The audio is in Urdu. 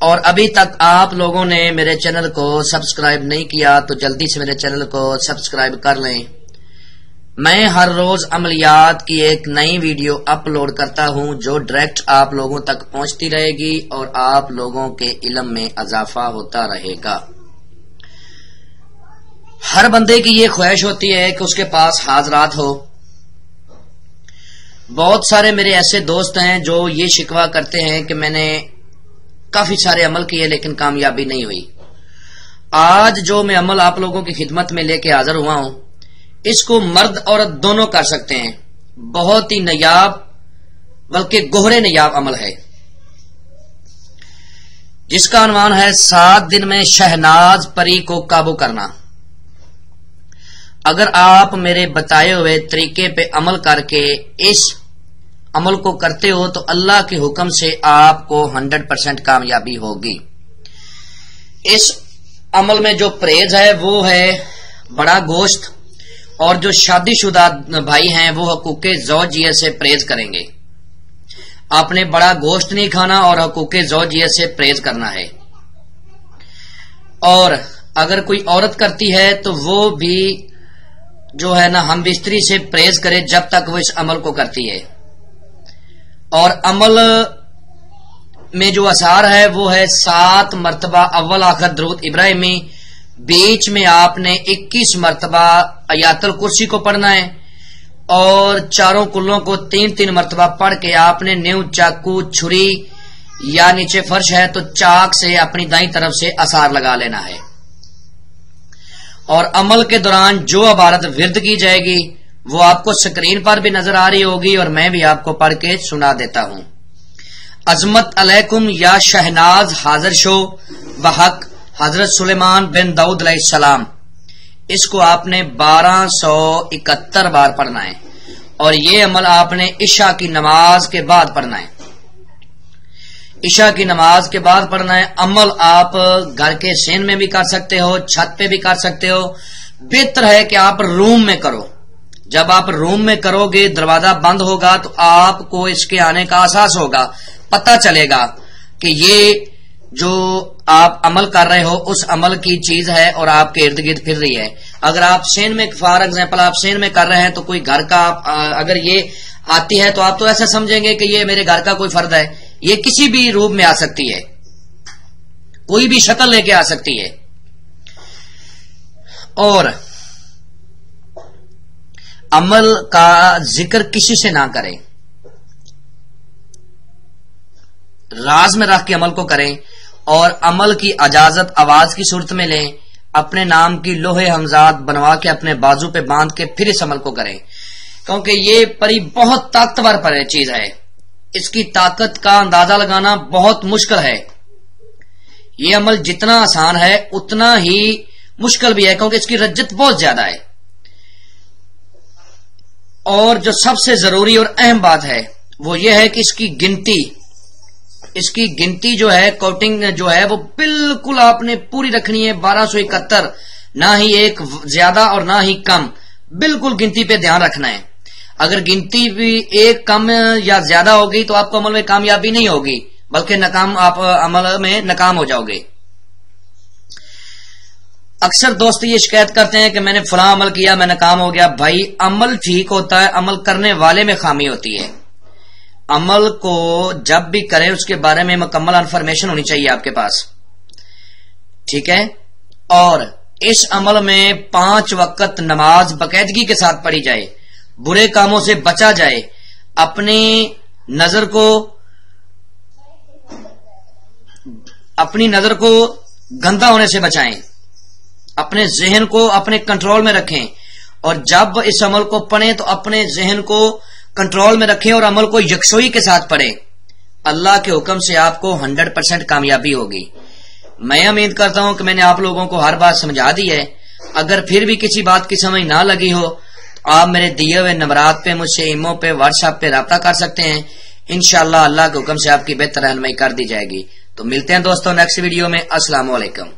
اور ابھی تک آپ لوگوں نے میرے چینل کو سبسکرائب نہیں کیا تو جلدی سے میرے چینل کو سبسکرائب کر لیں۔ میں ہر روز عملیات کی ایک نئی ویڈیو اپلوڈ کرتا ہوں جو ڈائریکٹ آپ لوگوں تک پہنچتی رہے گی اور آپ لوگوں کے علم میں اضافہ ہوتا رہے گا۔ ہر بندے کی یہ خواہش ہوتی ہے کہ اس کے پاس حاضرات ہو۔ بہت سارے میرے ایسے دوست ہیں جو یہ شکوہ کرتے ہیں کہ میں نے کافی سارے عمل کیے لیکن کامیابی نہیں ہوئی۔ آج جو میں عمل آپ لوگوں کی خدمت میں لے کے حاضر ہوا ہوں، اس کو مرد عورت دونوں کر سکتے ہیں۔ بہت ہی نایاب بلکہ گہرے نایاب عمل ہے جس کا عنوان ہے 7 دن میں شہناز پری کو قابو کرنا۔ اگر آپ میرے بتائے ہوئے طریقے پہ عمل کر کے اس عمل کو کرتے ہو تو اللہ کے حکم سے آپ کو 100% کامیابی ہوگی۔ اس عمل میں جو پرہیز ہے وہ ہے بڑا گوشت، اور جو شادی شدہ بھائی ہیں وہ حقوق زوجیت سے پرہیز کریں گے۔ آپ نے بڑا گوشت نہیں کھانا اور حقوق زوجیت سے پرہیز کرنا ہے۔ اور اگر کوئی عورت کرتی ہے تو وہ بھی جو ہے نا ہم بستری سے پرہیز کرے جب تک وہ اس عمل کو کرتی ہے۔ اور عمل میں جو اثار ہے وہ ہے 7 مرتبہ اول آخر درود ابراہیمی، بیچ میں آپ نے 21 مرتبہ آیات الکرسی کو پڑھنا ہے، اور چاروں کلوں کو 3 مرتبہ پڑھ کے آپ نے نیو چاقو چھری یا نیچے فرش ہے تو چاک سے اپنی دائیں طرف سے اثار لگا لینا ہے۔ اور عمل کے دوران جو عبارت ورد کی جائے گی وہ آپ کو سکرین پر بھی نظر آ رہی ہوگی اور میں بھی آپ کو پڑھ کے سنا دیتا ہوں۔ عظمت علیکم یا شہناز حاضر شو بحق حضرت سلیمان بن داؤد علیہ السلام، اس کو آپ نے 1271 بار پڑھنا ہے، اور یہ عمل آپ نے عشاء کی نماز کے بعد پڑھنا ہے۔ عشاء کی نماز کے بعد پڑھنا ہے۔ عمل آپ گھر کے سین میں بھی کر سکتے ہو، چھت پہ بھی کر سکتے ہو۔ بہتر ہے کہ آپ روم میں کرو۔ جب آپ روم میں کرو گے، دروازہ بند ہوگا تو آپ کو اس کے آنے کا احساس ہوگا، پتہ چلے گا کہ یہ جو آپ عمل کر رہے ہو اس عمل کی چیز ہے اور آپ کے ارد گرد پھر رہی ہے۔ اگر آپ سین میں فار ایگزامپل آپ سین میں کر رہے ہیں تو کوئی گھر کا اگر یہ آتی ہے تو آپ تو ایسا سمجھیں گے کہ یہ میرے گھر کا کوئی فرد ہے۔ یہ کسی بھی روپ میں آ سکتی ہے، کوئی بھی شکل لے کے آ سکتی ہے۔ اور عمل کا ذکر کسی سے نہ کریں، راز میں رکھ کے عمل کو کریں، اور عمل کی اجازت آواز کی صورت میں لیں۔ اپنے نام کی لوہے ہمزاد بنوا کے اپنے بازو پہ باندھ کے پھر اس عمل کو کریں، کیونکہ یہ پری بہت طاقتور پر چیز ہے۔ اس کی طاقت کا اندازہ لگانا بہت مشکل ہے۔ یہ عمل جتنا آسان ہے اتنا ہی مشکل بھی ہے، کیونکہ اس کی رجت بہت زیادہ ہے۔ اور جو سب سے ضروری اور اہم بات ہے وہ یہ ہے کہ اس کی گنتی جو ہے، کاؤنٹنگ جو ہے وہ بالکل آپ نے پوری رکھنی ہے، 1271، نہ ہی ایک زیادہ اور نہ ہی کم، بالکل گنتی پہ دھیان رکھنا ہے۔ اگر گنتی بھی ایک کم یا زیادہ ہوگی تو آپ کو عمل میں کامیابی نہیں ہوگی، بلکہ آپ عمل میں ناکام ہو جاؤ گے۔ اکثر دوست یہ شکایت کرتے ہیں کہ میں نے فلاں عمل کیا، میں ناکام ہو گیا۔ بھائی عمل ٹھیک ہوتا ہے، عمل کرنے والے میں خامی ہوتی ہے۔ عمل کو جب بھی کریں اس کے بارے میں مکمل انفارمیشن ہونی چاہیے آپ کے پاس، ٹھیک ہے؟ اور اس عمل میں 5 وقت نماز باقاعدگی کے ساتھ پڑھی جائے، برے کاموں سے بچا جائے، اپنی نظر کو گندا ہونے سے بچائیں، اپنے ذہن کو اپنے کنٹرول میں رکھیں، اور جب اس عمل کو پڑھیں تو اپنے ذہن کو کنٹرول میں رکھیں اور عمل کو یکسوئی کے ساتھ پڑھیں۔ اللہ کے حکم سے آپ کو 100% کامیابی ہوگی۔ میں امید کرتا ہوں کہ میں نے آپ لوگوں کو ہر بات سمجھا دی ہے۔ اگر پھر بھی کسی بات کی سمجھ نہ لگی ہو تو آپ میرے دیے ہوئے نمبرات پہ مجھ سے ایمو پہ واٹس ایپ پہ رابطہ کر سکتے ہیں۔ انشاءاللہ اللہ کے حکم سے آپ کی بہتر رہنمائی کر دی جائے گی۔ تو ملتے ہیں دوستوں نیکسٹ ویڈیو میں۔ السلام علیکم۔